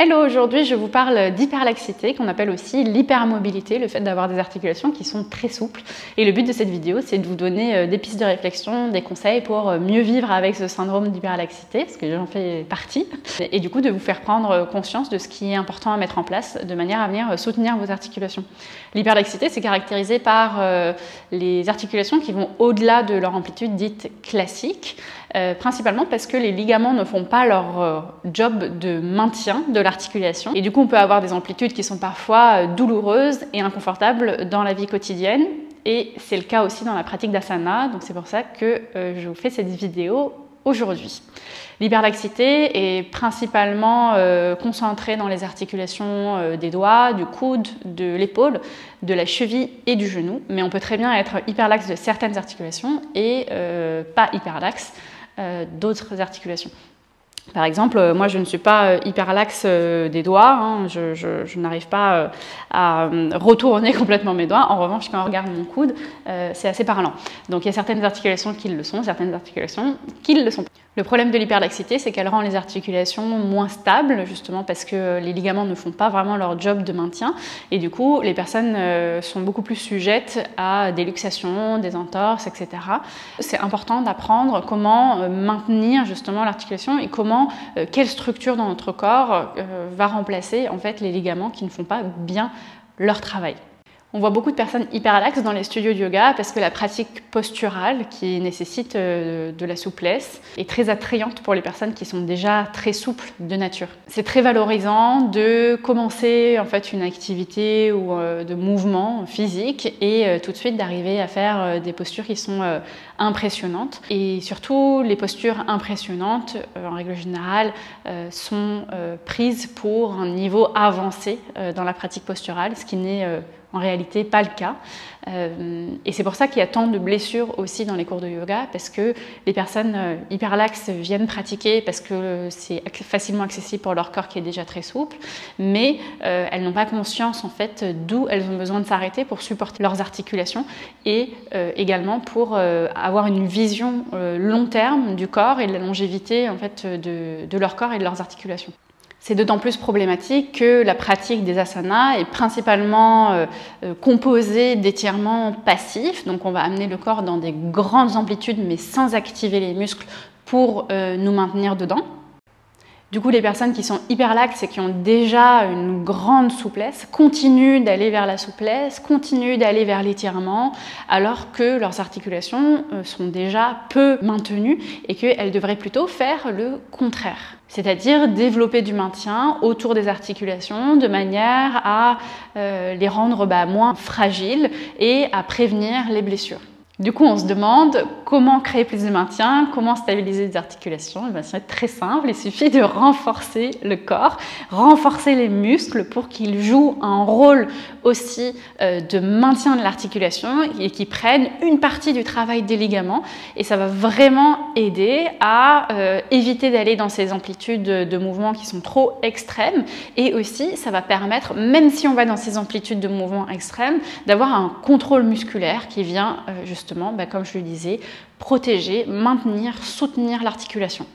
Hello, aujourd'hui je vous parle d'hyperlaxité, qu'on appelle aussi l'hypermobilité, le fait d'avoir des articulations qui sont très souples. Et le but de cette vidéo, c'est de vous donner des pistes de réflexion, des conseils pour mieux vivre avec ce syndrome d'hyperlaxité, parce que j'en fais partie, et du coup de vous faire prendre conscience de ce qui est important à mettre en place de manière à venir soutenir vos articulations. L'hyperlaxité, c'est caractérisé par les articulations qui vont au-delà de leur amplitude dite classique, principalement parce que les ligaments ne font pas leur job de maintien de l'articulation. Et du coup, on peut avoir des amplitudes qui sont parfois douloureuses et inconfortables dans la vie quotidienne. Et c'est le cas aussi dans la pratique d'asana. Donc c'est pour ça que je vous fais cette vidéo aujourd'hui. L'hyperlaxité est principalement concentrée dans les articulations des doigts, du coude, de l'épaule, de la cheville et du genou. Mais on peut très bien être hyperlaxe de certaines articulations et pas hyperlaxe d'autres articulations. Par exemple, moi je ne suis pas hyperlaxe des doigts, hein, je n'arrive pas à retourner complètement mes doigts. En revanche, quand on regarde mon coude, c'est assez parlant. Donc il y a certaines articulations qui le sont, certaines articulations qui ne le sont pas. Le problème de l'hyperlaxité, c'est qu'elle rend les articulations moins stables, justement parce que les ligaments ne font pas vraiment leur job de maintien. Et du coup, les personnes sont beaucoup plus sujettes à des luxations, des entorses, etc. C'est important d'apprendre comment maintenir justement l'articulation et comment, quelle structure dans notre corps va remplacer en fait les ligaments qui ne font pas bien leur travail. On voit beaucoup de personnes hyperlaxes dans les studios de yoga parce que la pratique posturale, qui nécessite de la souplesse, est très attrayante pour les personnes qui sont déjà très souples de nature. C'est très valorisant de commencer en fait une activité ou de mouvement physique et tout de suite d'arriver à faire des postures qui sont impressionnantes. Et surtout, les postures impressionnantes, en règle générale, sont prises pour un niveau avancé dans la pratique posturale, ce qui n'est en réalité pas le cas. Et c'est pour ça qu'il y a tant de blessures aussi dans les cours de yoga, parce que les personnes hyperlaxes viennent pratiquer parce que c'est facilement accessible pour leur corps qui est déjà très souple, mais elles n'ont pas conscience en fait d'où elles ont besoin de s'arrêter pour supporter leurs articulations et également pour avoir une vision long terme du corps et de la longévité en fait de leur corps et de leurs articulations. C'est d'autant plus problématique que la pratique des asanas est principalement composée d'étirements passifs. Donc on va amener le corps dans des grandes amplitudes mais sans activer les muscles pour nous maintenir dedans. Du coup, les personnes qui sont hyperlaxes et qui ont déjà une grande souplesse continuent d'aller vers la souplesse, continuent d'aller vers l'étirement, alors que leurs articulations sont déjà peu maintenues et qu'elles devraient plutôt faire le contraire. C'est-à-dire développer du maintien autour des articulations de manière à les rendre moins fragiles et à prévenir les blessures. Du coup, on se demande comment créer plus de maintien, comment stabiliser les articulations. Et bien, c'est très simple, il suffit de renforcer le corps, renforcer les muscles pour qu'ils jouent un rôle aussi de maintien de l'articulation et qu'ils prennent une partie du travail des ligaments. Et ça va vraiment aider à éviter d'aller dans ces amplitudes de mouvements qui sont trop extrêmes. Et aussi, ça va permettre, même si on va dans ces amplitudes de mouvements extrêmes, d'avoir un contrôle musculaire qui vient justement, comme je le disais, protéger, maintenir, soutenir l'articulation.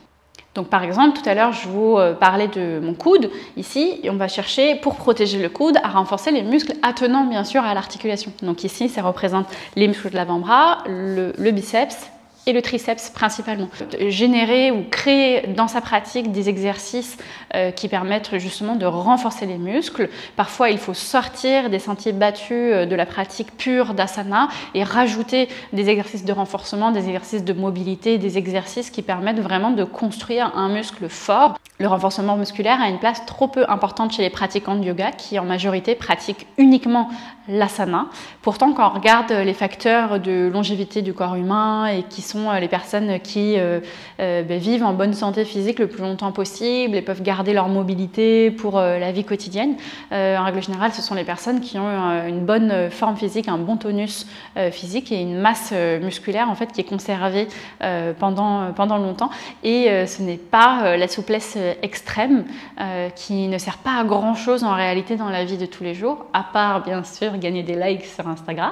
Donc par exemple, tout à l'heure, je vous parlais de mon coude. Ici, on va chercher, pour protéger le coude, à renforcer les muscles attenants, bien sûr, à l'articulation. Donc ici, ça représente les muscles de l'avant-bras, le biceps et le triceps principalement. Générer ou créer dans sa pratique des exercices qui permettent justement de renforcer les muscles. Parfois, il faut sortir des sentiers battus de la pratique pure d'asana et rajouter des exercices de renforcement, des exercices de mobilité, des exercices qui permettent vraiment de construire un muscle fort. Le renforcement musculaire a une place trop peu importante chez les pratiquants de yoga qui en majorité pratiquent uniquement l'asana. Pourtant, quand on regarde les facteurs de longévité du corps humain et qui sont les personnes qui vivent en bonne santé physique le plus longtemps possible et peuvent garder leur mobilité pour la vie quotidienne, en règle générale, ce sont les personnes qui ont une bonne forme physique, un bon tonus physique et une masse musculaire en fait qui est conservée pendant longtemps. Et ce n'est pas la souplesse extrême qui ne sert pas à grand chose en réalité dans la vie de tous les jours, à part bien sûr gagner des likes sur Instagram,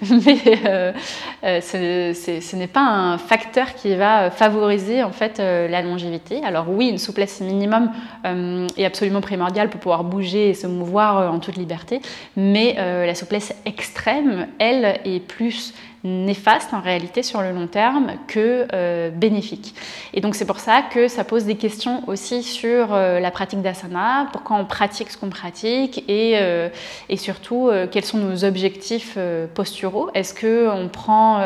mais ce n'est pas un facteur qui va favoriser en fait la longévité. Alors oui, une souplesse minimum est absolument primordiale pour pouvoir bouger et se mouvoir en toute liberté, mais la souplesse extrême, elle, est plus néfaste en réalité sur le long terme que bénéfique. Et donc c'est pour ça que ça pose des questions aussi sur la pratique d'asana, pourquoi on pratique ce qu'on pratique et surtout quels sont nos objectifs posturaux. Est-ce qu'on prend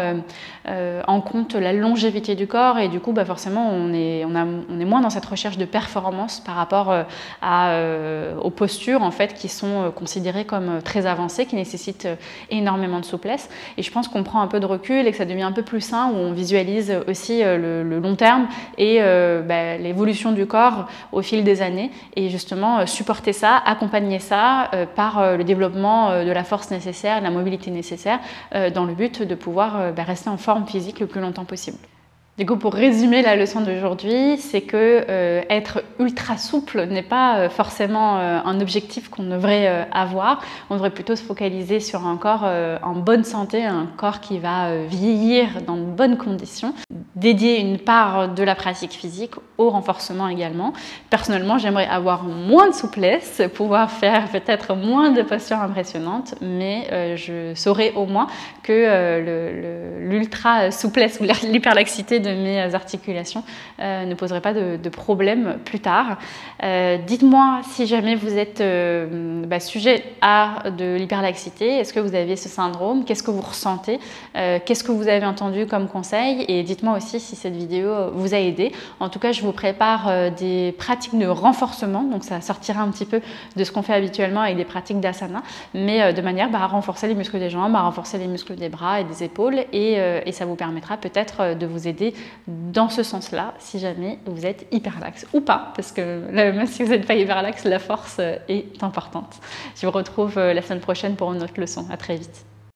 en compte la longévité du corps et du coup forcément on est moins dans cette recherche de performance par rapport aux postures en fait qui sont considérées comme très avancées, qui nécessitent énormément de souplesse. Et je pense qu'on prend un peu de recul et que ça devient un peu plus sain, où on visualise aussi le long terme et l'évolution du corps au fil des années, et justement supporter ça, accompagner ça par le développement de la force nécessaire, de la mobilité nécessaire, dans le but de pouvoir rester en forme physique le plus longtemps possible. Du coup, pour résumer la leçon d'aujourd'hui, c'est que être ultra souple n'est pas forcément un objectif qu'on devrait avoir. On devrait plutôt se focaliser sur un corps en bonne santé, un corps qui va vieillir dans de bonnes conditions. Dédier une part de la pratique physique au renforcement également. Personnellement, j'aimerais avoir moins de souplesse, pouvoir faire peut-être moins de postures impressionnantes, mais je saurais au moins que l'ultra souplesse ou l'hyperlaxité de mes articulations ne poserait pas de problème plus tard. Dites-moi si jamais vous êtes sujet à de l'hyperlaxité, est-ce que vous avez ce syndrome, qu'est-ce que vous ressentez, qu'est-ce que vous avez entendu comme conseil, et dites-moi aussi si cette vidéo vous a aidé. En tout cas, je vous prépare des pratiques de renforcement, donc ça sortira un petit peu de ce qu'on fait habituellement avec des pratiques d'asana, mais de manière à renforcer les muscles des jambes, à renforcer les muscles des bras et des épaules, et ça vous permettra peut-être de vous aider dans ce sens-là, si jamais vous êtes hyperlaxe ou pas, parce que même si vous n'êtes pas hyperlaxe, la force est importante. Je vous retrouve la semaine prochaine pour une autre leçon. À très vite.